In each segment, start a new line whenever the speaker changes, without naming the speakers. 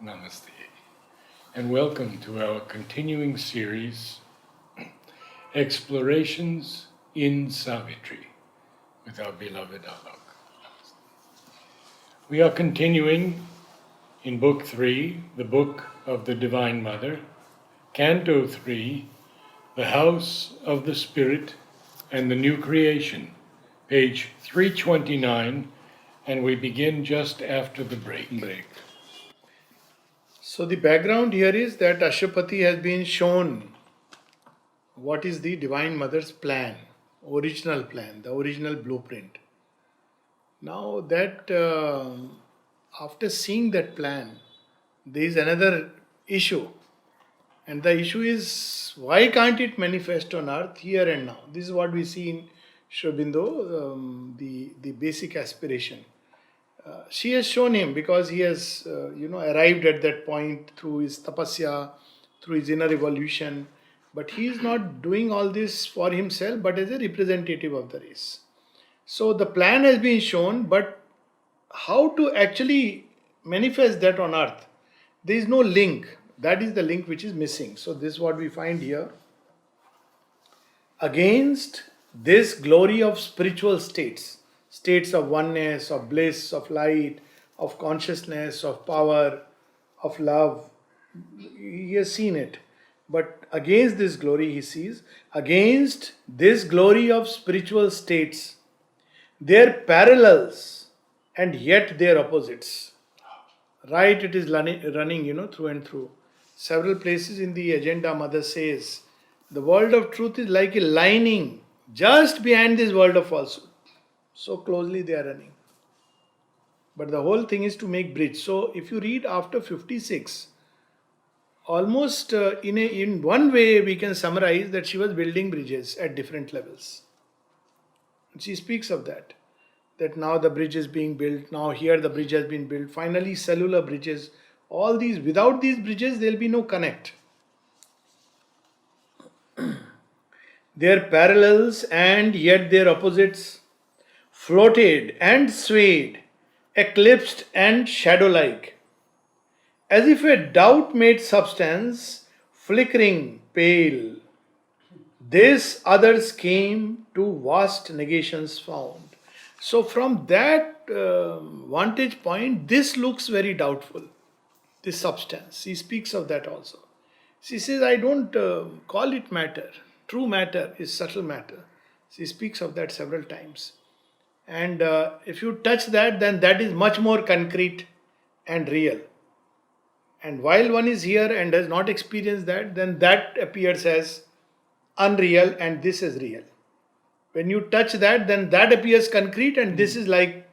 Namaste, and welcome to our continuing series, Explorations in Savitri, with our beloved Alok. We are continuing in Book 3, the Book of the Divine Mother, Canto 3, the House of the Spirit and the New Creation, page 329, and we begin just after the break.
So the background here is that Ashwapati has been shown what is the Divine Mother's plan, original plan, the original blueprint. Now that after seeing that plan, there is another issue, and the issue is why can't it manifest on earth here and now? This is what we see in Shrobindo, the basic aspiration. She has shown him because he has, arrived at that point through his tapasya, through his inner evolution. But he is not doing all this for himself, but as a representative of the race. So the plan has been shown, but how to actually manifest that on earth? There is no link. That is the link which is missing. So this is what we find here. Against this glory of spiritual states of oneness, of bliss, of light, of consciousness, of power, of love, he has seen it. But against this glory, he sees, against this glory of spiritual states, their parallels and yet their opposites. Right, it is running, through and through. Several places in the agenda, Mother says, the world of truth is like a lining just behind this world of falsehood. So closely they are running. But the whole thing is to make bridge. So if you read after 56, almost in one way we can summarize that she was building bridges at different levels. She speaks of that now the bridge is being built, now here the bridge has been built, finally cellular bridges, all these, without these bridges there will be no connect. Their parallels and yet their opposites floated and swayed, eclipsed and shadow-like, as if a doubt made substance, flickering, pale. This others came to vast negations found. So from that vantage point, this looks very doubtful, this substance. He speaks of that also. She says, I don't call it matter. True matter is subtle matter. She speaks of that several times. And if you touch that, then that is much more concrete and real. And while one is here and does not experience that, then that appears as unreal and this is real. When you touch that, then that appears concrete and this is like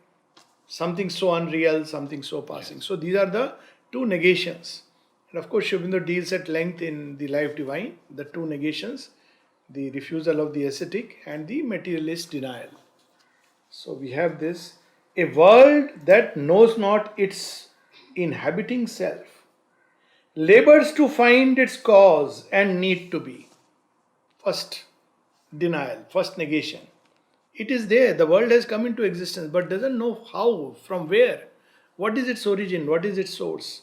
something so unreal, something so passing. So these are the two negations. And of course, Shrobindo deals at length in the Life Divine, the two negations, the refusal of the ascetic and the materialist denial. So we have this, a world that knows not its inhabiting self, labors to find its cause and need to be. First denial, first negation. It is there, the world has come into existence, but doesn't know how, from where, what is its origin, what is its source.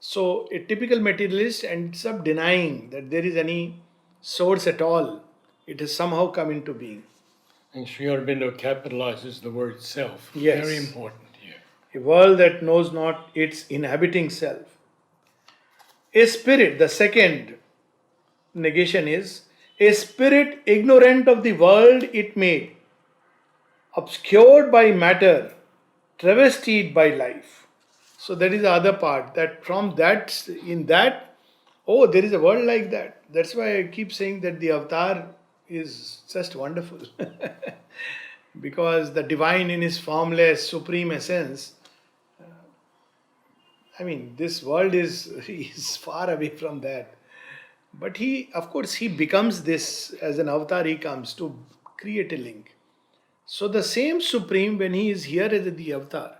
So a typical materialist ends up denying that there is any source at all. It has somehow come into being.
And Sri Aurobindo capitalizes the word self.
Yes.
Very important here.
A world that knows not its inhabiting self. A spirit, the second negation is, a spirit ignorant of the world it made, obscured by matter, travestied by life. So that is the other part, that from that, in that, oh, there is a world like that. That's why I keep saying that the avatar is just wonderful. Because the divine in his formless, supreme essence, this world is far away from that. But of course, he becomes this, as an avatar he comes to create a link. So the same Supreme, when he is here as the avatar,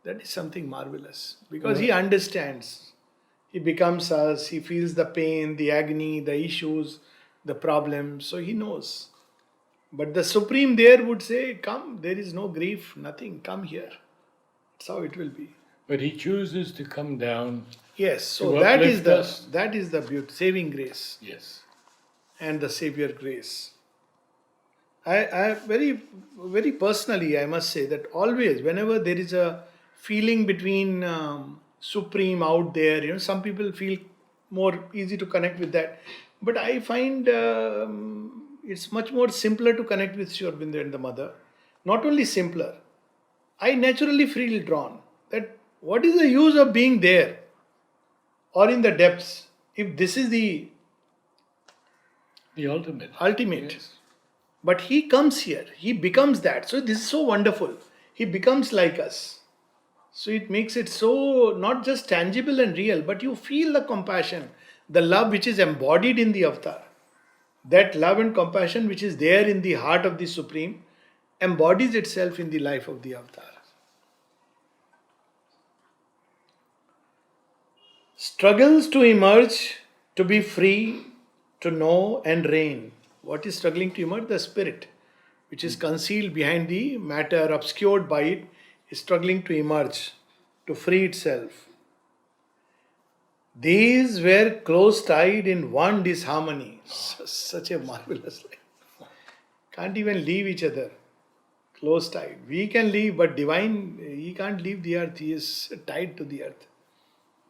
that is something marvelous. Because he understands. He becomes us, he feels the pain, the agony, the issues, the problems, so he knows. But the Supreme there would say, come, there is no grief, nothing, come here. That's how it will be.
but he chooses to come down
Yes, so
to
that is
uplift
the
us.
that is the beauty, saving grace
Yes.
and the savior grace. I very personally, I must say that always, whenever there is a feeling between supreme out there, some people feel more easy to connect with that. But I find it's much more simpler to connect with Sri Aurobindo and the mother. Not only simpler, I naturally feel drawn that what is the use of being there or in the depths if this is the
The ultimate.
ultimate?
Yes.
But he comes here, he becomes that. So this is so wonderful. He becomes like us. So it makes it so not just tangible and real, but you feel the compassion, the love which is embodied in the avatar. That love and compassion which is there in the heart of the Supreme embodies itself in the life of the avatar. Struggles to emerge, to be free, to know and reign. What is struggling to emerge? The spirit, which is concealed behind the matter, obscured by it, is struggling to emerge, to free itself. These were close tied in one disharmony. Such a marvelous line. Can't even leave each other. Close tied. We can leave, but divine, he can't leave the earth. He is tied to the earth.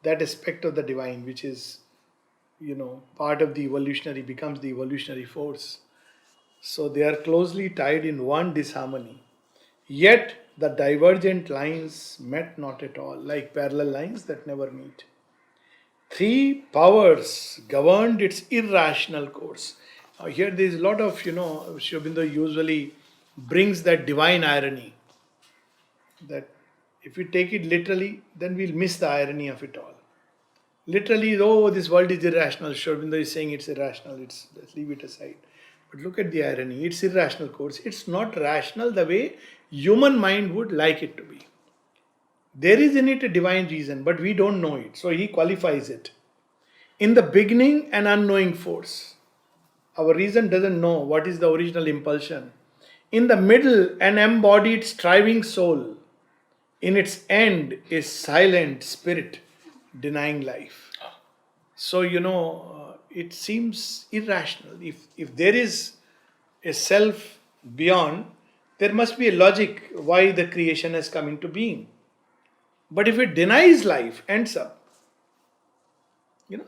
That aspect of the divine, which is, part of the evolutionary, becomes the evolutionary force. So they are closely tied in one disharmony. Yet the divergent lines met not at all, like parallel lines that never meet. Three powers governed its irrational course. Here there is a lot of, Sri Aurobindo usually brings that divine irony. That if we take it literally, then we'll miss the irony of it all. Literally, oh, this world is irrational. Sri Aurobindo is saying it's irrational. Let's leave it aside. But look at the irony. It's irrational course. It's not rational the way human mind would like it to be. There is in it a divine reason, but we don't know it. So he qualifies it. In the beginning, an unknowing force. Our reason doesn't know what is the original impulsion. In the middle, an embodied striving soul. In its end, a silent spirit denying life. So, it seems irrational. If there is a self beyond, there must be a logic why the creation has come into being. But if it denies life, ends up.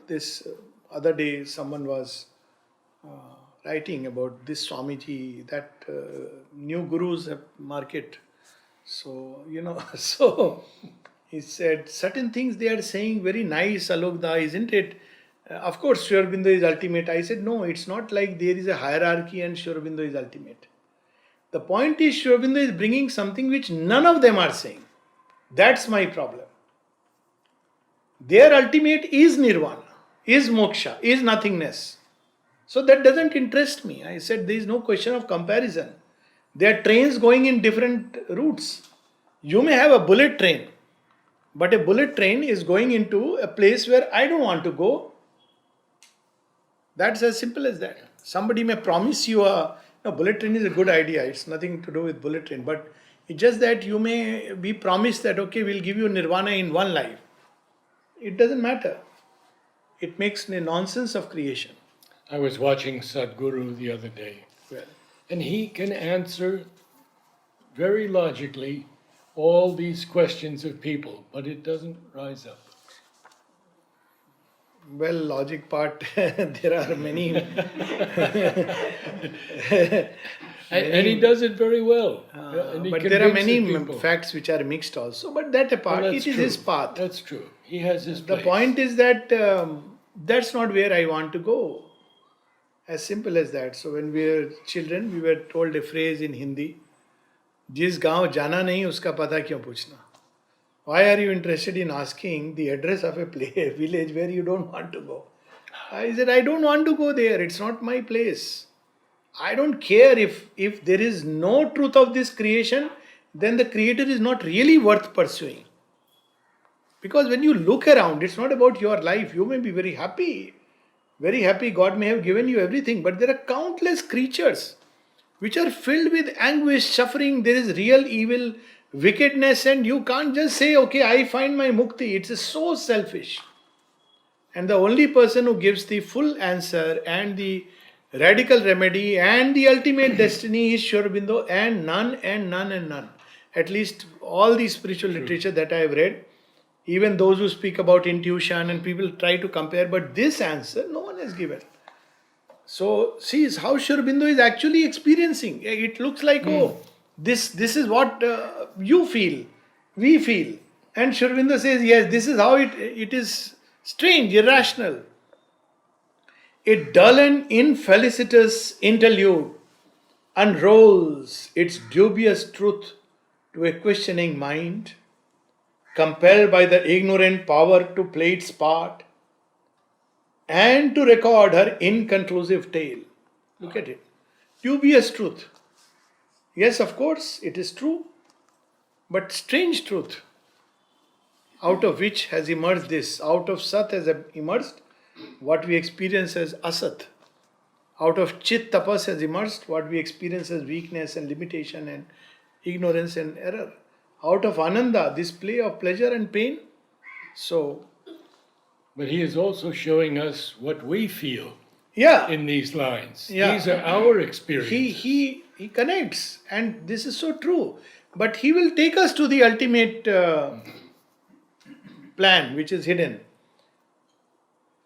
This other day someone was writing about this Swamiji, that new gurus have market. So, so he said certain things they are saying very nice, Alok, isn't it? Of course, Sri Aurobindo is ultimate. I said, no, it's not like there is a hierarchy and Sri Aurobindo is ultimate. The point is, Sri Aurobindo is bringing something which none of them are saying. That's my problem. Their ultimate is nirvana, is moksha, is nothingness. So that doesn't interest me. I said there is no question of comparison. There are trains going in different routes. You may have a bullet train, but a bullet train is going into a place where I don't want to go. That's as simple as that. Somebody may promise you bullet train is a good idea. It's nothing to do with bullet train, but it's just that you may be promised that, okay, we'll give you nirvana in one life. It doesn't matter. It makes a nonsense of creation.
I was watching Sadhguru the other day,
Well,
and he can answer very logically all these questions of people, but it doesn't rise up.
logic part, there are many.
And he does it very well. And he
But there are
convinces
many
people.
facts which are mixed also. But that apart,
Well,
it
that's
is
true.
his path.
That's true. He has his
The
place.
point is that that's not where I want to go. As simple as that. So when we were children, we were told a phrase in Hindi, जिस गांव जाना नहीं उसका पता क्यों पूछना? Why are you interested in asking the address of a village where you don't want to go? I said, I don't want to go there. It's not my place. I don't care if there is no truth of this creation, then the creator is not really worth pursuing. Because when you look around, it's not about your life. You may be very happy. Very happy. God may have given you everything. But there are countless creatures which are filled with anguish, suffering. There is real evil wickedness, and you can't just say, okay, I find my mukti. It's so selfish. And the only person who gives the full answer and the radical remedy and the ultimate destiny is Sri Aurobindo, and none and none and none. At least all the spiritual literature that I have read, even those who speak about intuition and people try to compare, but this answer no one has given. So see how Sri Aurobindo is actually experiencing. It looks like, oh, this is what you feel, we feel. And Sri Aurobindo says, yes, this is how it is strange, irrational. A dull and infelicitous interlude unrolls its dubious truth to a questioning mind, compelled by the ignorant power to play its part and to record her inconclusive tale. Look at it. Dubious truth. Yes, of course, it is true, but strange truth, out of which has emerged this. Out of Sat has emerged what we experience as Asat. Out of Chit Tapas has emerged what we experience as weakness and limitation and ignorance and error. Out of Ananda, this play of pleasure and pain. So,
But he is also showing us what we feel
yeah,
in these lines.
Yeah.
These are our experiences.
he connects, and this is so true. But he will take us to the ultimate plan, which is hidden.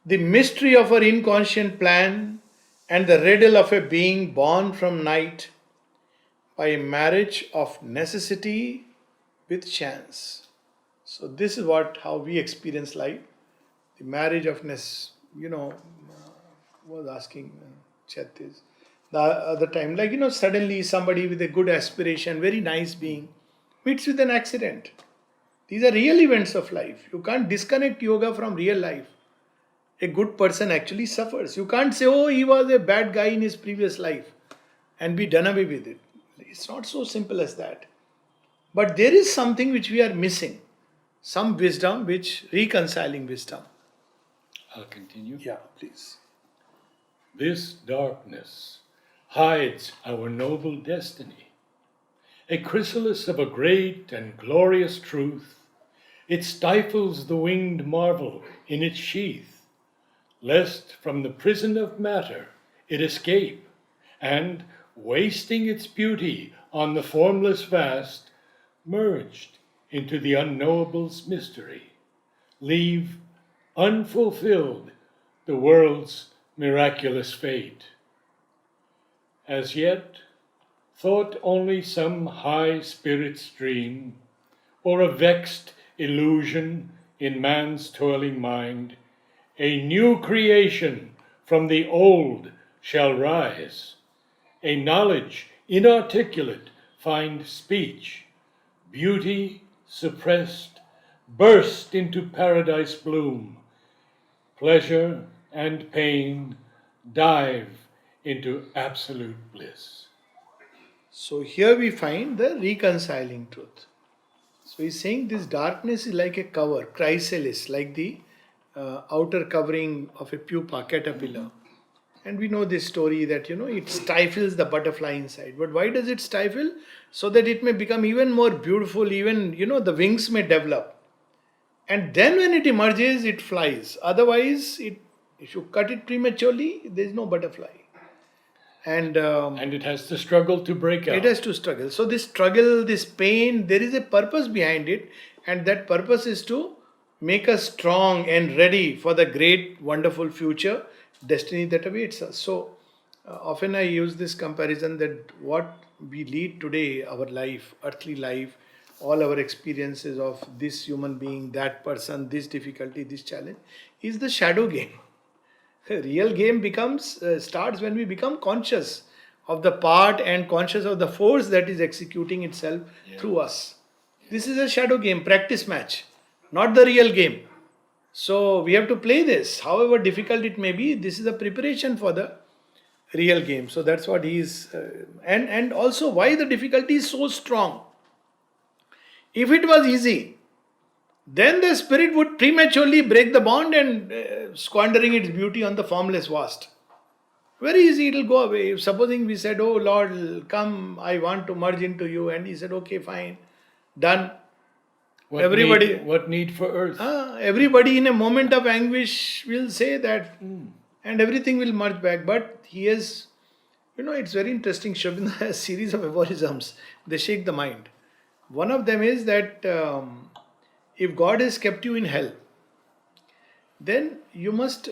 The mystery of our inconscient plan and the riddle of a being born from night by a marriage of necessity with chance. So this is how we experience life. The marriage of was asking Chet is the other time, like suddenly somebody with a good aspiration, very nice being, meets with an accident. These are real events of life. You can't disconnect yoga from real life. A good person actually suffers. You can't say, oh, he was a bad guy in his previous life and be done away with it. It's not so simple as that. But there is something which we are missing. Some wisdom, which reconciling wisdom.
I'll continue.
Yeah, please.
This darkness hides our noble destiny, a chrysalis of a great and glorious truth. It stifles the winged marvel in its sheath, lest from the prison of matter it escape, and, wasting its beauty on the formless vast, merged into the unknowable's mystery, leave unfulfilled the world's miraculous fate. As yet, thought only some high spirit's dream, or a vexed illusion in man's toiling mind, a new creation from the old shall rise, a knowledge inarticulate find speech, beauty suppressed burst into paradise bloom, pleasure and pain dive into absolute bliss.
So here we find the reconciling truth. So he's saying this darkness is like a cover, chrysalis, like the outer covering of a pupa, caterpillar. And we know this story that, it stifles the butterfly inside. But why does it stifle? So that it may become even more beautiful, even, the wings may develop. And then when it emerges, it flies. Otherwise, if you cut it prematurely, there is no butterfly. And
it has to struggle to break out.
It has to struggle. So this struggle, this pain, there is a purpose behind it. And that purpose is to make us strong and ready for the great, wonderful future destiny that awaits us. So often I use this comparison that what we lead today, our life, earthly life, all our experiences of this human being, that person, this difficulty, this challenge, is the shadow game. The real game starts when we become conscious of the part and conscious of the force that is executing itself through us. This is a shadow game, practice match, not the real game. So we have to play this. However difficult it may be, this is a preparation for the real game. So that's what he is. And also why the difficulty is so strong. If it was easy, then the spirit would prematurely break the bond and squandering its beauty on the formless vast. Very easy, it will go away. If supposing we said, oh Lord, come, I want to merge into you. And he said, okay, fine. Done.
What
Everybody,
what need for earth?
everybody in a moment of anguish will say that, and everything will merge back. But he has, it's very interesting. Shobinda has a series of aphorisms. They shake the mind. One of them is that if God has kept you in hell, then you must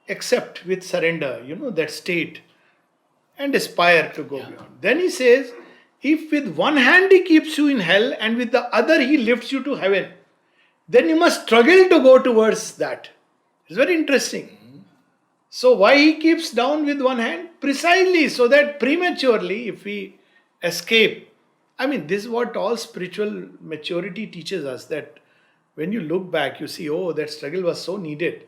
accept with surrender, that state and aspire to go beyond. Then he says, if with one hand he keeps you in hell and with the other he lifts you to heaven, then you must struggle to go towards that. It's very interesting. So, why he keeps down with one hand? Precisely so that prematurely, if we escape, I mean, this is what all spiritual maturity teaches us, that when you look back, you see, oh, that struggle was so needed.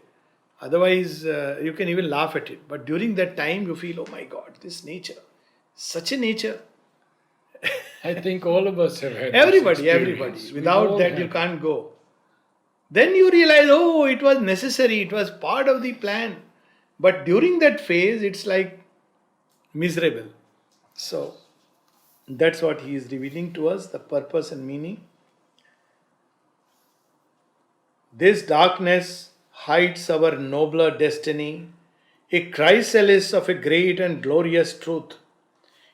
Otherwise, you can even laugh at it. But during that time, you feel, oh my God, this nature, such a nature.
I think all of us have had this
Everybody.
experience. We
Without
all
that,
have.
you can't go. Then you realize, oh, it was necessary, it was part of the plan. But during that phase, it's like miserable. So, that's what he is revealing to us, the purpose and meaning. This darkness hides our nobler destiny, a chrysalis of a great and glorious truth.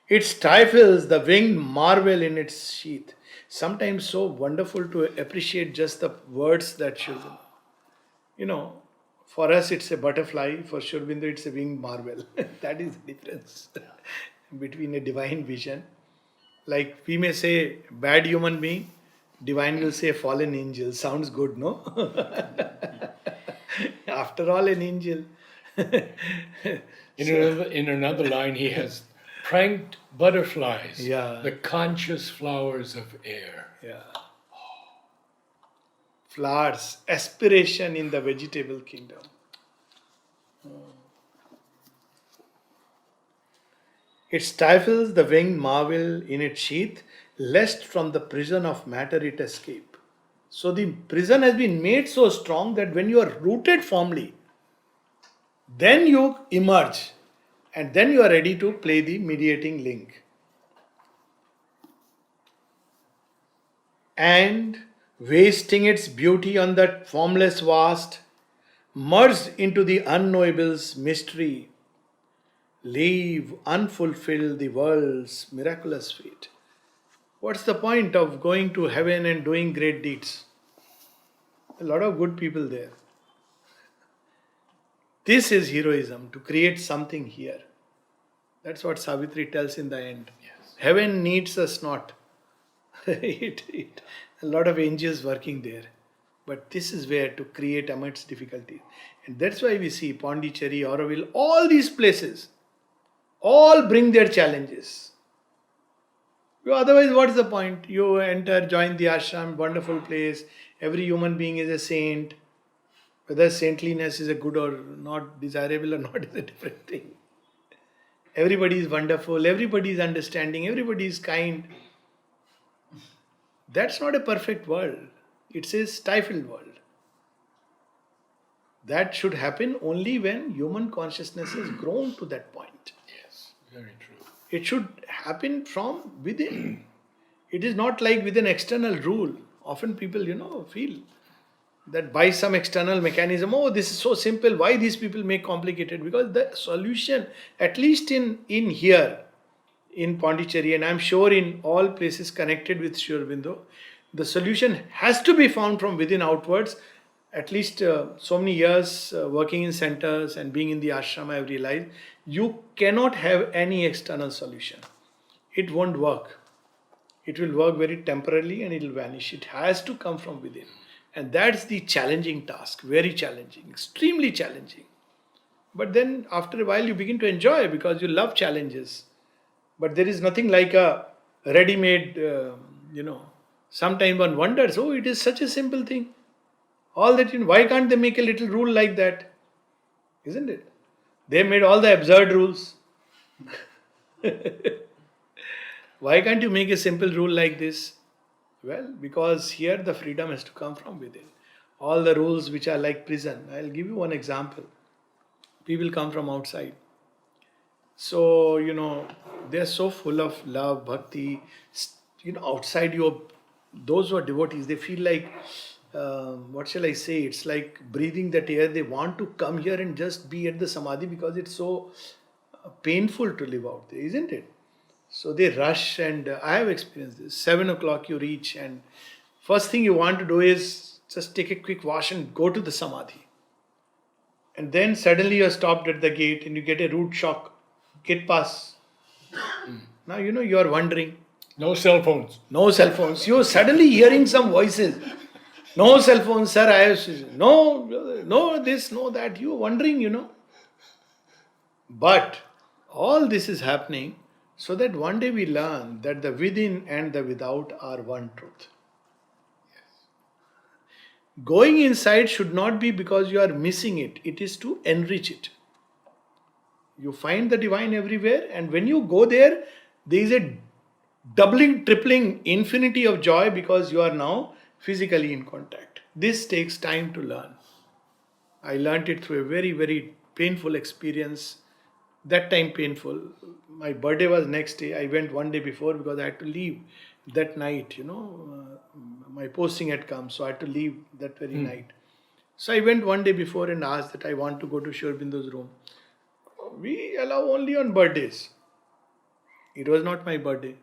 It stifles the winged marvel in its sheath. Sometimes so wonderful to appreciate just the words that should, for us it's a butterfly, for Sri Aurobindo it's a winged marvel. That is the difference between a divine vision. Like we may say bad human being, divine will say fallen angel. Sounds good, no? After all, an angel.
In another line, he has pranked butterflies,
Yeah.
the conscious flowers of air.
Yeah. Flowers, aspiration in the vegetable kingdom. It stifles the winged marvel in its sheath, lest from the prison of matter it escape. So the prison has been made so strong that when you are rooted firmly, then you emerge and then you are ready to play the mediating link. And wasting its beauty on that formless vast, merged into the unknowable's mystery, leave unfulfilled the world's miraculous fate. What's the point of going to heaven and doing great deeds? A lot of good people there. This is heroism, to create something here. That's what Savitri tells in the end.
Yes.
Heaven needs us not. A lot of angels working there. But this is where to create amidst difficulty. And that's why we see Pondicherry, Auroville, all these places, all bring their challenges. Otherwise, what is the point? You enter, join the ashram, wonderful place. Every human being is a saint. Whether saintliness is a good or not, desirable or not, is a different thing. Everybody is wonderful, everybody is understanding, everybody is kind. That's not a perfect world. It's a stifled world. That should happen only when human consciousness has grown to that point.
Yes, very true.
It should happen from within. It is not like with an external rule. Often people, feel that by some external mechanism, oh, this is so simple, why these people make complicated? Because the solution, at least in here, in Pondicherry, and I'm sure in all places connected with Sri Aurobindo, the solution has to be found from within outwards. At least so many years working in centers and being in the ashram, I have realized you cannot have any external solution. It won't work. It will work very temporarily and it will vanish. It has to come from within. And that's the challenging task, very challenging, extremely challenging. But then after a while you begin to enjoy because you love challenges. But there is nothing like a ready-made, sometimes one wonders, oh, it is such a simple thing. All that, why can't they make a little rule like that? Isn't it? They made all the absurd rules. Why can't you make a simple rule like this? Well, because here the freedom has to come from within. All the rules which are like prison. I'll give you one example. People come from outside. So, they're so full of love, bhakti. Outside you're Those who are devotees, they feel like, what shall I say? It's like breathing that air. They want to come here and just be at the samadhi because it's so painful to live out there, isn't it? So they rush, and I have experienced this. 7 o'clock you reach, and first thing you want to do is just take a quick wash and go to the samadhi. And then suddenly you're stopped at the gate and you get a rude shock. Gate pass. Now you are wondering.
No cell phones.
No cell phones. You're suddenly hearing some voices. No cell phones, sir. I have no this, no that. You're wondering. But all this is happening so that one day we learn that the within and the without are one truth. Going inside should not be because you are missing it. It is to enrich it. You find the divine everywhere, and when you go there, there is a doubling, tripling, infinity of joy because you are now physically in contact. This takes time to learn. I learnt it through a very, very painful experience. That time painful. My birthday was next day. I went one day before because I had to leave that night. My posting had come, so I had to leave that very night. So I went one day before and asked that I want to go to Sri Aurobindo's room. We allow only on birthdays. It was not my birthday.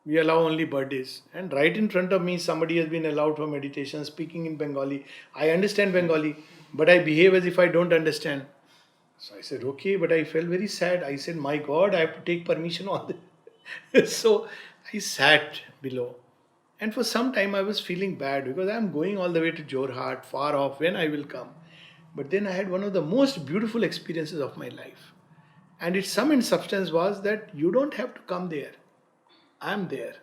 We allow only birthdays. And right in front of me, somebody has been allowed for meditation, speaking in Bengali. I understand Bengali, but I behave as if I don't understand. So I said, okay, but I felt very sad. I said, my God, I have to take permission on this. So I sat below. And for some time I was feeling bad because I am going all the way to Jorhat, far off, when I will come. But then I had one of the most beautiful experiences of my life. And its sum and substance was that you don't have to come there. I am there.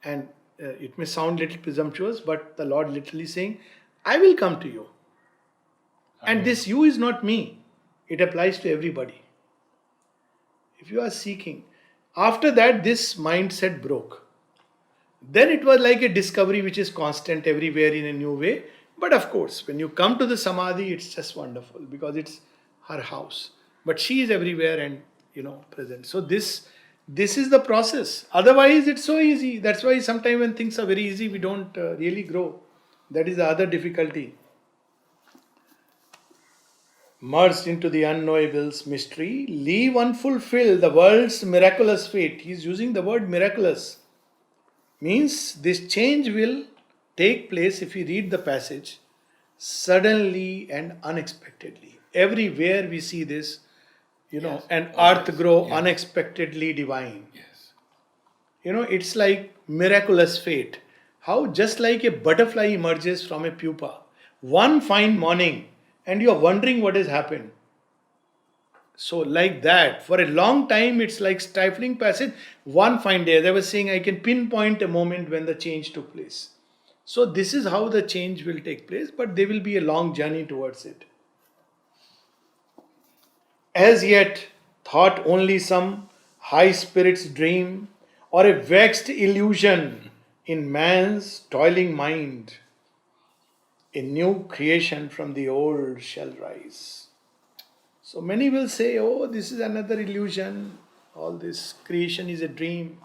And it may sound a little presumptuous, but the Lord literally saying, I will come to you. And this you is not me. It applies to everybody. If you are seeking. After that, this mindset broke. Then it was like a discovery which is constant everywhere in a new way. But of course, when you come to the samadhi, it's just wonderful because it's her house. But she is everywhere and, present. So this is the process. Otherwise, it's so easy. That's why sometimes when things are very easy, we don't really grow. That is the other difficulty. Merged into the unknowable's mystery, leave unfulfilled the world's miraculous fate. He is using the word miraculous. Means this change will take place if we read the passage suddenly and unexpectedly. Everywhere we see this, and earth grow unexpectedly divine.
Yes.
It's like miraculous fate. How just like a butterfly emerges from a pupa one fine morning and you are wondering what has happened. So like that, for a long time, it's like stifling passage. One fine day, as I was saying, I can pinpoint a moment when the change took place. So this is how the change will take place, but there will be a long journey towards it. As yet, thought only some high spirit's dream or a vexed illusion in man's toiling mind, a new creation from the old shall rise. So many will say, oh, this is another illusion. All this creation is a dream.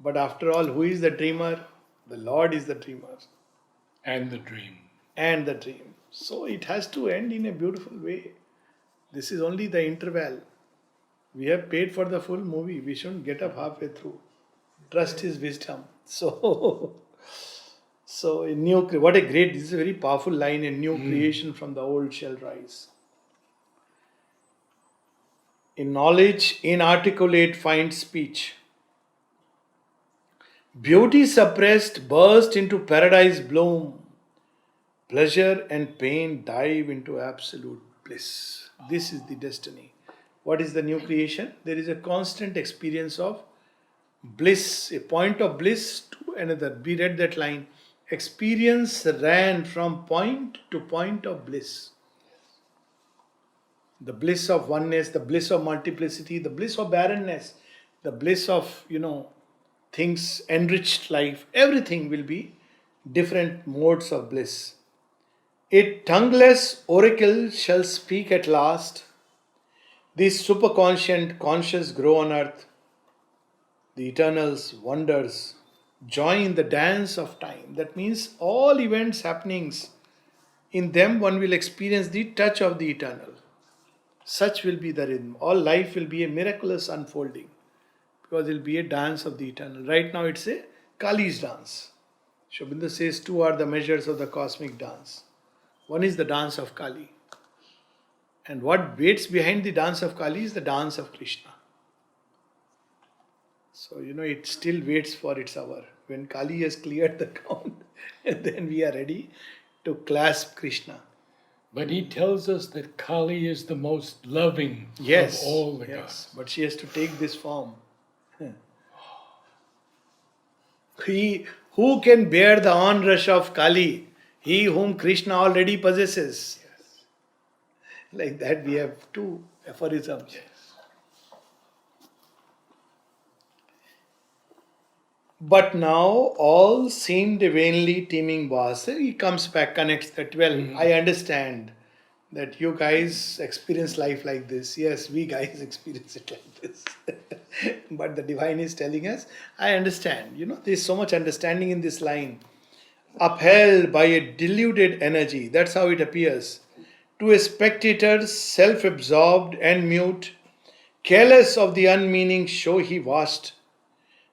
But after all, who is the dreamer? The Lord is the dreamer.
And the dream.
And the dream. So it has to end in a beautiful way. This is only the interval. We have paid for the full movie. We shouldn't get up halfway through. Trust His wisdom. So what a great, this is a very powerful line. A new creation from the old shall rise. In knowledge, inarticulate finds speech. Beauty suppressed burst into paradise bloom. Pleasure and pain dive into absolute bliss. This is the destiny. What is the new creation? There is a constant experience of bliss, a point of bliss to another. We read that line. Experience ran from point to point of bliss. The bliss of oneness, the bliss of multiplicity, the bliss of barrenness, the bliss of, things, enriched life, everything will be different modes of bliss. A tongueless oracle shall speak at last. The superconscient conscious grow on earth. The eternal's wonders join the dance of time. That means all events, happenings, in them one will experience the touch of the eternal. Such will be the rhythm. All life will be a miraculous unfolding because it will be a dance of the eternal. Right now it's a Kali's dance. Shobinda says two are the measures of the cosmic dance. One is the dance of Kali. And what waits behind the dance of Kali is the dance of Krishna. So, it still waits for its hour. When Kali has cleared the ground, then we are ready to clasp Krishna.
But he tells us that Kali is the most loving
Yes.
of all the
Yes.
gods.
But she has to take this form. He who can bear the onrush of Kali? He whom Krishna already possesses. Like that, we have two aphorisms. But now all seemed a vainly teeming was. He comes back, connects that. Well, I understand that you guys experience life like this. Yes, we guys experience it like this. But the divine is telling us, I understand. There's so much understanding in this line. Upheld by a deluded energy. That's how it appears. To a spectator, self absorbed and mute, careless of the unmeaning show he watched,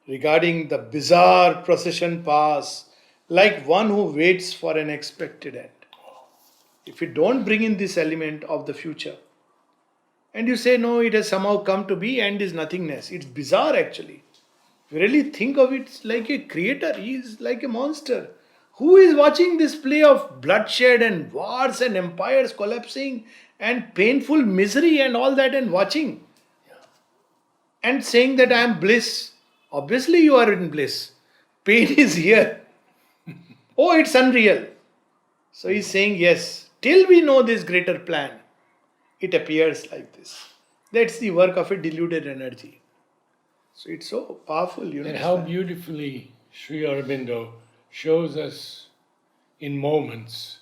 regarding the bizarre procession pass, like one who waits for an expected end. If you don't bring in this element of the future, and you say, no, it has somehow come to be, end is nothingness, it's bizarre actually. If you really think of it like a creator, he is like a monster. Who is watching this play of bloodshed and wars and empires collapsing and painful misery and all that and watching? And saying that I am bliss. Obviously, you are in bliss. Pain is here. Oh, it's unreal. So he's saying, yes, till we know this greater plan, it appears like this. That's the work of a deluded energy. So it's so powerful,
And how beautifully Sri Aurobindo shows us in moments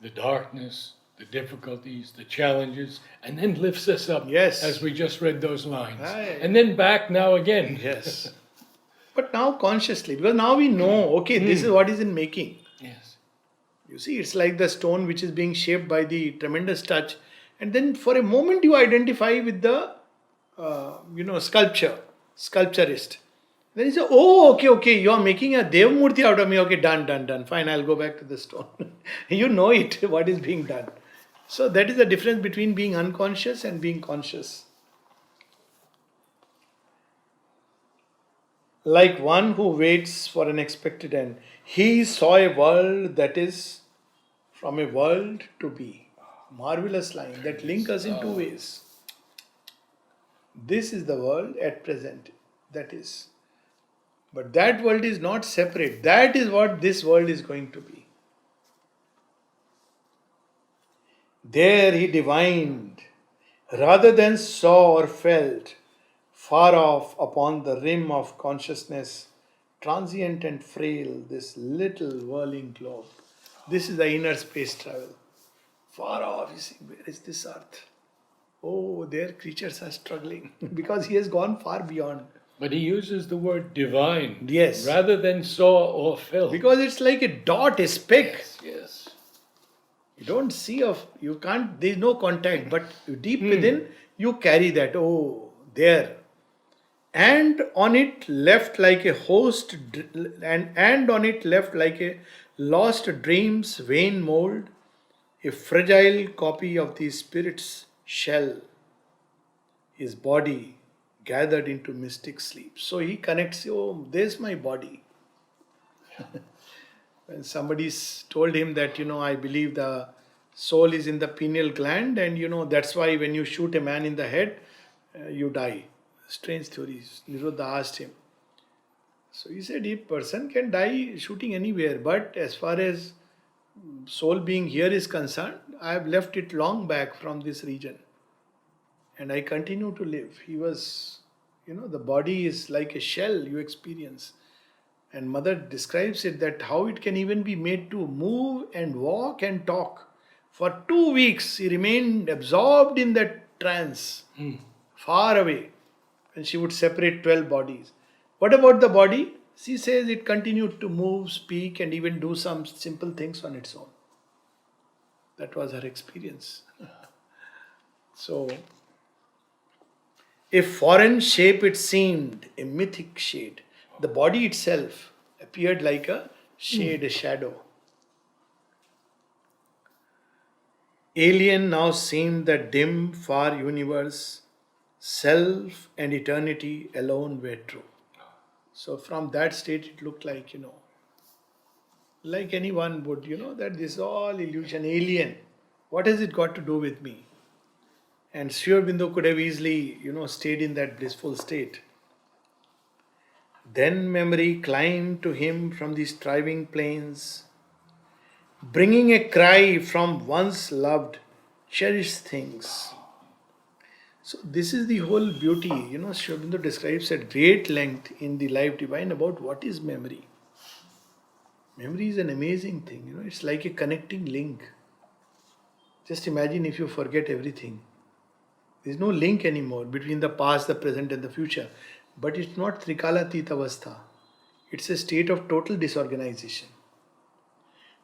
the darkness, the difficulties, the challenges, and then lifts us up.
Yes.
As we just read those lines.
Aye.
And then back now again.
Yes. But now consciously, because now we know, okay, this is what is in making.
Yes.
You see, it's like the stone which is being shaped by the tremendous touch. And then for a moment you identify with the, sculpturist. Then you say, oh, okay, you are making a Dev Murti out of me. Okay, done. Fine, I'll go back to the stone. You know it, what is being done. So that is the difference between being unconscious and being conscious. Like one who waits for an expected end, he saw a world that is from a world to be. Marvelous line that link us in two ways. This is the world at present, that is. But that world is not separate. That is what this world is going to be. There he divined, rather than saw or felt, far off upon the rim of consciousness, transient and frail, this little whirling globe. This is the inner space travel. Far off, you see, where is this earth? Oh, their creatures are struggling because he has gone far beyond.
But he uses the word divine.
Yes.
Rather than saw or felt.
Because it's like a dot, a speck.
Yes.
You don't see you can't, there is no contact, but deep within, you carry that, oh, there. And on it left like a host, and on it left like a lost dream's vain mold, a fragile copy of the spirit's shell, his body gathered into mystic sleep. So he connects, oh, there's my body. When somebody told him that, I believe the soul is in the pineal gland, and that's why when you shoot a man in the head, you die. Strange theories. Nirodha asked him. So he said, a person can die shooting anywhere, but as far as soul being here is concerned, I have left it long back from this region. And I continue to live. He was, the body is like a shell you experience. And Mother describes it that how it can even be made to move and walk and talk. For 2 weeks, he remained absorbed in that trance, far away. And she would separate 12 bodies. What about the body? She says it continued to move, speak, and even do some simple things on its own. That was her experience. So, a foreign shape it seemed, a mythic shade. The body itself appeared like a shade, a shadow. Alien now seemed the dim, far universe, self and eternity alone were true. So, from that state, it looked like, like anyone would, that this is all illusion, alien. What has it got to do with me? And Sri Aurobindo could have easily, stayed in that blissful state. Then memory climbed to him from the striving plains, bringing a cry from once loved, cherished things. So this is the whole beauty, Sri Aurobindo describes at great length in the Life Divine about what is memory. Memory is an amazing thing, it's like a connecting link. Just imagine if you forget everything. There is no link anymore between the past, the present, and the future. But it's not Trikala Titavastha. It's a state of total disorganization.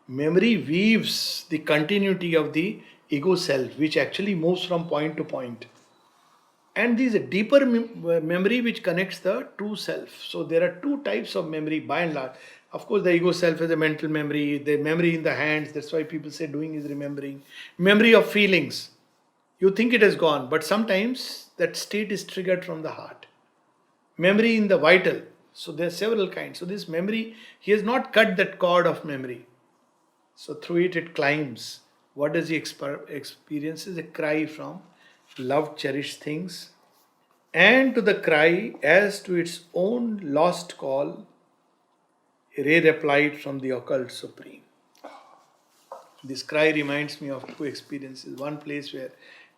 Memory weaves the continuity of the ego self, which actually moves from point to point. And there is a deeper memory which connects the true self. So there are two types of memory by and large. Of course, the ego self is a mental memory, the memory in the hands. That's why people say doing is remembering. Memory of feelings. You think it has gone, but sometimes that state is triggered from the heart. Memory in the vital. So there are several kinds. So this memory, he has not cut that cord of memory. So through it, it climbs. What does he experience? Is a cry from loved, cherished things. And to the cry, as to its own lost call, a ray replied from the occult supreme. This cry reminds me of two experiences. One place where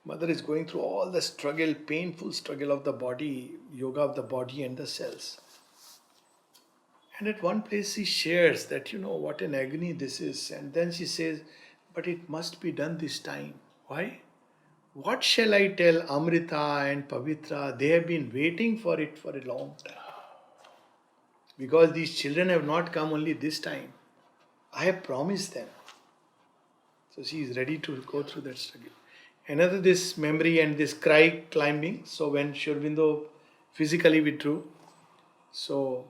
mother is going through all the struggle, painful struggle of the body, yoga of the body and the cells. And at one place she shares that, what an agony this is. And then she says, but it must be done this time. Why? What shall I tell Amrita and Pavitra? They have been waiting for it for a long time. Because these children have not come only this time. I have promised them. So she is ready to go through that struggle. Another, this memory and this cry climbing. So when Sri Aurobindo physically withdrew, so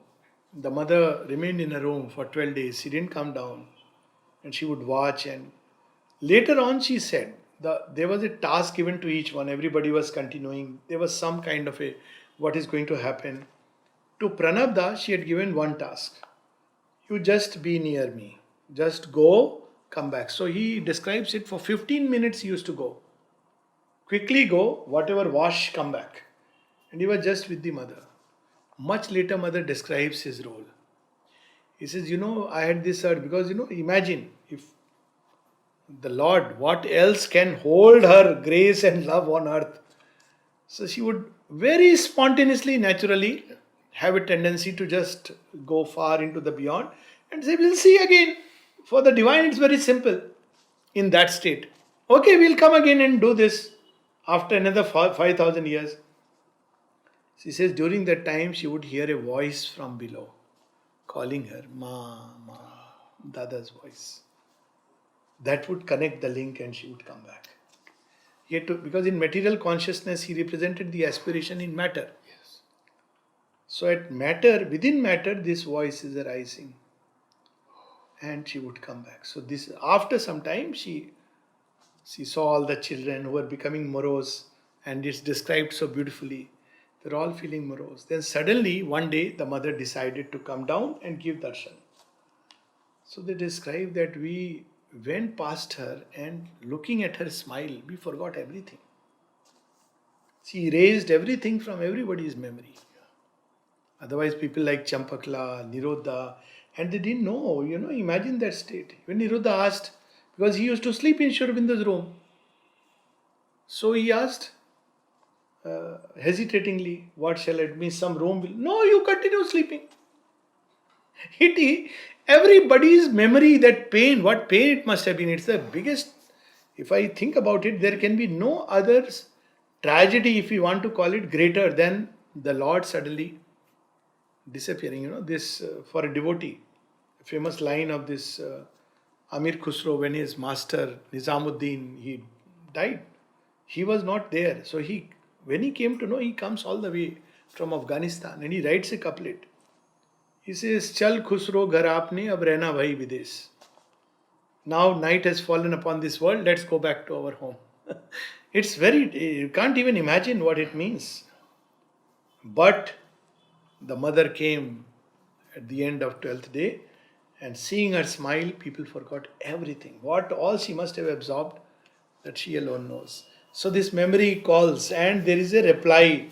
the mother remained in her room for 12 days. She didn't come down. And she would watch. And later on she said, there was a task given to each one. Everybody was continuing. There was some kind of a, what is going to happen. To Pranabda, she had given one task. You just be near me. Just go, come back. So he describes it for 15 minutes he used to go. Quickly go, whatever wash, come back. And he was just with the mother. Much later, mother describes his role. He says, I had this urge because, imagine if the Lord, what else can hold her grace and love on earth? So she would very spontaneously, naturally have a tendency to just go far into the beyond and say, we'll see again. For the divine, it's very simple in that state. Okay, we'll come again and do this after another 5,000 years. She says during that time she would hear a voice from below calling her, Ma, Dada's voice. That would connect the link and she would come back. Because in material consciousness he represented the aspiration in matter. Yes. So at matter, within matter, this voice is arising. And she would come back. So this, after some time, she saw all the children who were becoming morose, and it's described so beautifully. They're all feeling morose. Then suddenly, one day, the mother decided to come down and give darshan. So they describe that we went past her and looking at her smile, we forgot everything. She erased everything from everybody's memory. Otherwise, people like Champakla, Nirodha, and they didn't know, imagine that state. When Nirodha asked, because he used to sleep in Sri Aurobindo's room. So he asked, hesitatingly, what shall it mean? Some room will. No, you continue sleeping. Everybody's memory, that pain, what pain it must have been. It's the biggest, if I think about it, there can be no other tragedy, if you want to call it, greater than the Lord suddenly disappearing. This for a devotee, a famous line of this Amir Khusro, when his master Nizamuddin he died, he was not there. So when he came to know, he comes all the way from Afghanistan and he writes a couplet. He says, "Chal Khusro ghar aapne, ab rehna bhai videsh." Now night has fallen upon this world. Let's go back to our home. It's you can't even imagine what it means. But the mother came at the end of 12th day, and seeing her smile, people forgot everything. What all she must have absorbed, that she alone knows. So this memory calls, and there is a reply.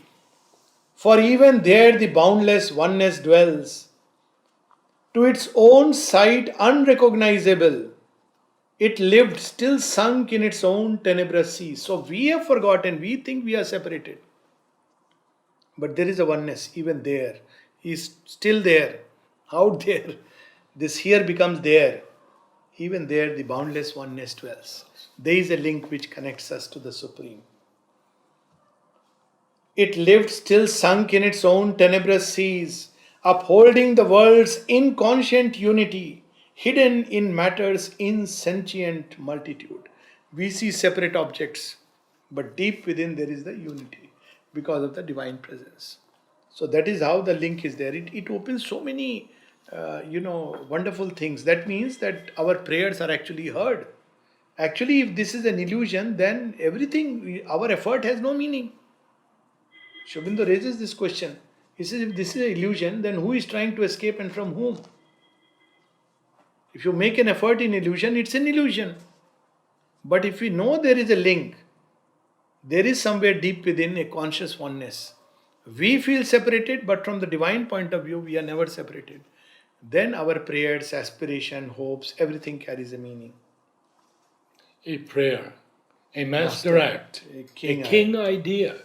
For even there the boundless oneness dwells, to its own sight unrecognizable. It lived, still sunk in its own tenebrous sea. So we have forgotten, we think we are separated. But there is a oneness, even there. He is still there, out there. This here becomes there. Even there, the boundless oneness dwells. There is a link which connects us to the Supreme. It lived, still sunk in its own tenebrous seas, upholding the world's inconscient unity, hidden in matter's insentient multitude. We see separate objects, but deep within there is the unity because of the divine presence. So that is how the link is there. It opens so many, wonderful things. That means that our prayers are actually heard. Actually, if this is an illusion, then everything, our effort has no meaning. Shobindo raises this question. He says, if this is an illusion, then who is trying to escape and from whom? If you make an effort in illusion, it's an illusion. But if we know there is a link, there is somewhere deep within a conscious oneness. We feel separated, but from the divine point of view, we are never separated. Then our prayers, aspiration, hopes, everything carries a meaning.
A prayer, a master act, a king idea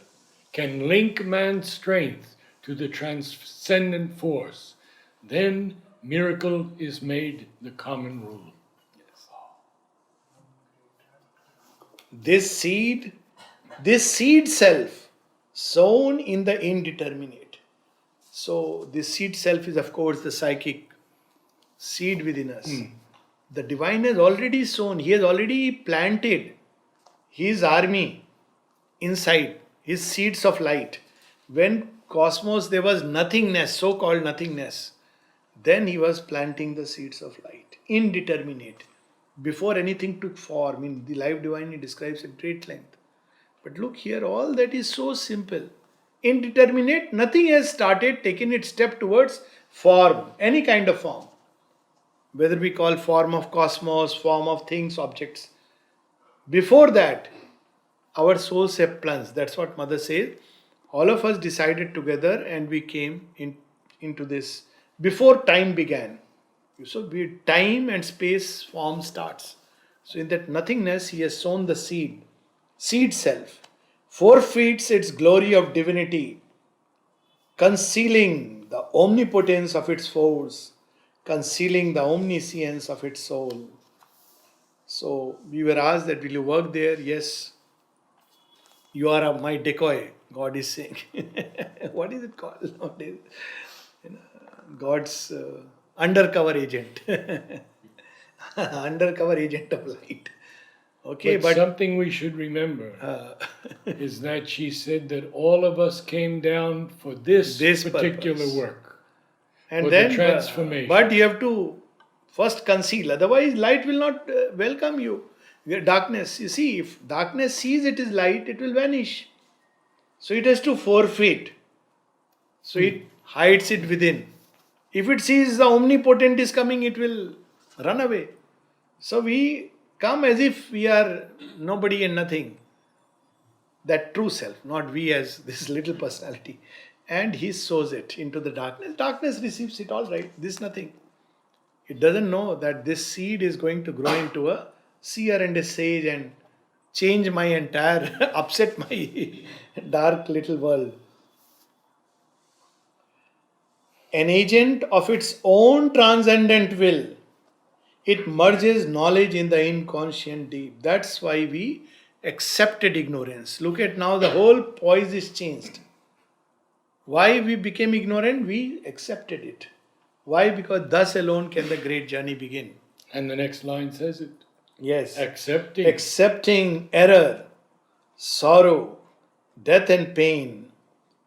can link man's strength to the transcendent force. Then miracle is made the common rule.
Yes. This seed self, sown in the indeterminate. So this seed self is of course the psychic seed within us. The divine has already sown, he has already planted his army inside, his seeds of light. When cosmos there was nothingness, so-called nothingness, then he was planting the seeds of light, indeterminate, before anything took form. In the Life Divine he describes at great length. But look here, all that is so simple. Indeterminate, nothing has started, taken its step towards form, any kind of form. Whether we call form of cosmos, form of things, objects. Before that, our souls have plunged. That's what Mother says. All of us decided together and we came into this before time began. So time and space form starts. So in that nothingness, he has sown the seed. Seed self forfeits its glory of divinity, concealing the omnipotence of its force, concealing the omniscience of its soul. So we were asked that will you work there? Yes. You are my decoy, God is saying. What is it called nowadays? God's undercover agent. Undercover agent of light. Okay,
but something we should remember is that she said that all of us came down for this particular purpose. Work. And then the transformation.
But you have to first conceal, otherwise light will not welcome you. Darkness, you see, if darkness sees it is light, it will vanish. So it has to forfeit. So it hides it within. If it sees the omnipotent is coming, it will run away. So we come as if we are nobody and nothing. That true self, not we as this little personality. And he sows it into the darkness. Darkness receives it all right. This nothing. It doesn't know that this seed is going to grow into a seer and a sage and change my entire, upset my dark little world. An agent of its own transcendent will, it merges knowledge in the inconscient deep. That's why we accepted ignorance. Look at now, the whole poise is changed. Why we became ignorant? We accepted it. Why? Because thus alone can the great journey begin.
And the next line says it.
Yes.
Accepting.
Accepting error, sorrow, death and pain,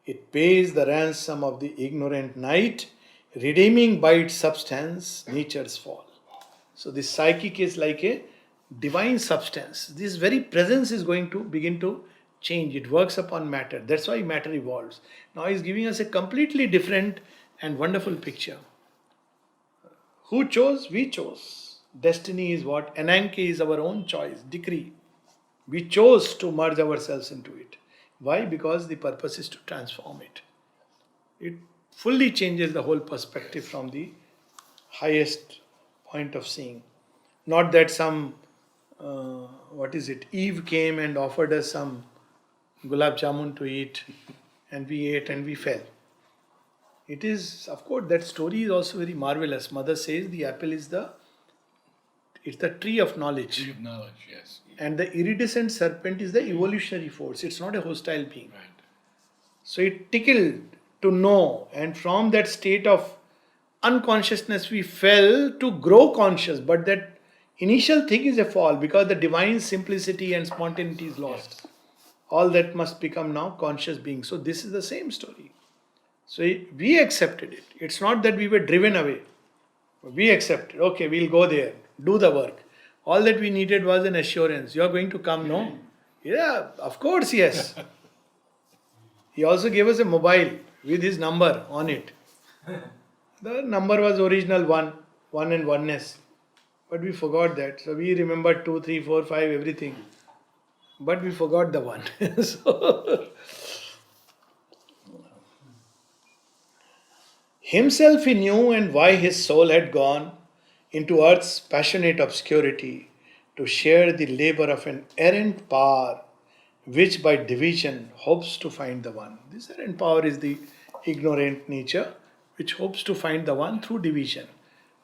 it pays the ransom of the ignorant night, redeeming by its substance nature's fall. So this psychic is like a divine substance. This very presence is going to begin to change. It works upon matter. That's why matter evolves. Now he's giving us a completely different and wonderful picture. Who chose? We chose. Destiny is what? Ananke is our own choice, decree. We chose to merge ourselves into it. Why? Because the purpose is to transform it. It fully changes the whole perspective from the highest point of seeing. Not that some, Eve came and offered us some gulab jamun to eat, and we ate and we fell. It is, of course, that story is also very marvelous. Mother says the apple is it's the tree of knowledge.
Tree of knowledge, yes.
And the iridescent serpent is the evolutionary force. It's not a hostile being.
Right.
So it tickled to know, and from that state of unconsciousness we fell to grow conscious. But that initial thing is a fall because the divine simplicity and spontaneity is lost.
Yes.
All that must become now conscious beings. So this is the same story. So we accepted it. It's not that we were driven away. We accepted. Okay, we'll go there. Do the work. All that we needed was an assurance. You are going to come, no? Yeah, of course, yes. He also gave us a mobile with his number on it. The number was original one and oneness. But we forgot that. So we remembered 2, 3, 4, 5, everything. But we forgot the one. So, himself he knew, and why his soul had gone into earth's passionate obscurity to share the labor of an errant power which by division hopes to find the one. This errant power is the ignorant nature which hopes to find the one through division.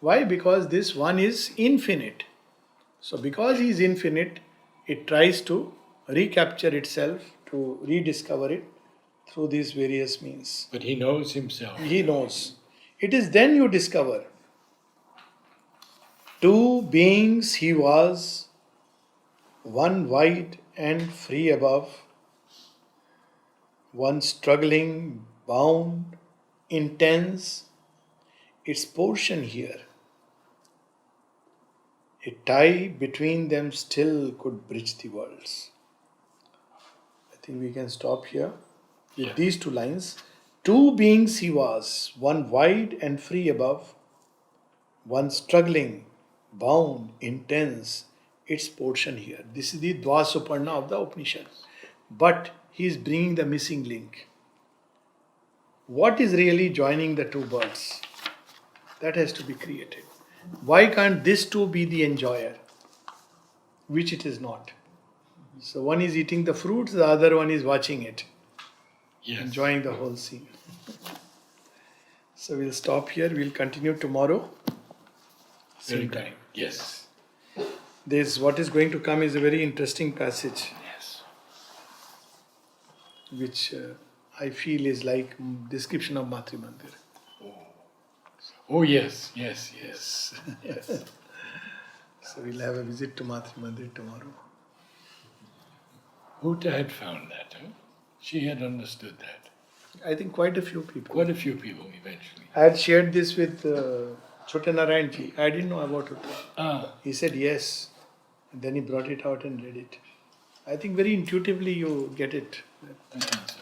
Why? Because this one is infinite. So because he is infinite, it tries to recapture itself, to rediscover it through these various means.
But he knows himself.
He knows. It is then you discover. Two beings he was, one wide and free above, one struggling, bound, intense, its portion here. A tie between them still could bridge the worlds. I think we can stop here.
Yeah.
These two lines. Two beings he was, one wide and free above, one struggling, bound, intense, its portion here. This is the Dvasuparna of the Upanishad. But he is bringing the missing link. What is really joining the two birds? That has to be created. Why can't this too be the enjoyer? Which it is not. So one is eating the fruits, the other one is watching it.
Yes.
Enjoying the whole scene. So we'll stop here. We'll continue tomorrow.
Very
Same
good.
time.
Yes.
This what is going to come is a very interesting passage,
Yes.
which I feel is like description of Matri Mandir.
Oh yes, yes, yes.
Yes. So we'll have a visit to Matri Mandir tomorrow.
Huta had found that, huh? She had understood that.
I think quite a few people.
Quite a few people eventually.
I had shared this with Chote Narayan ji. I didn't know about it. He said yes. And then he brought it out and read it. I think very intuitively you get it.
I think so.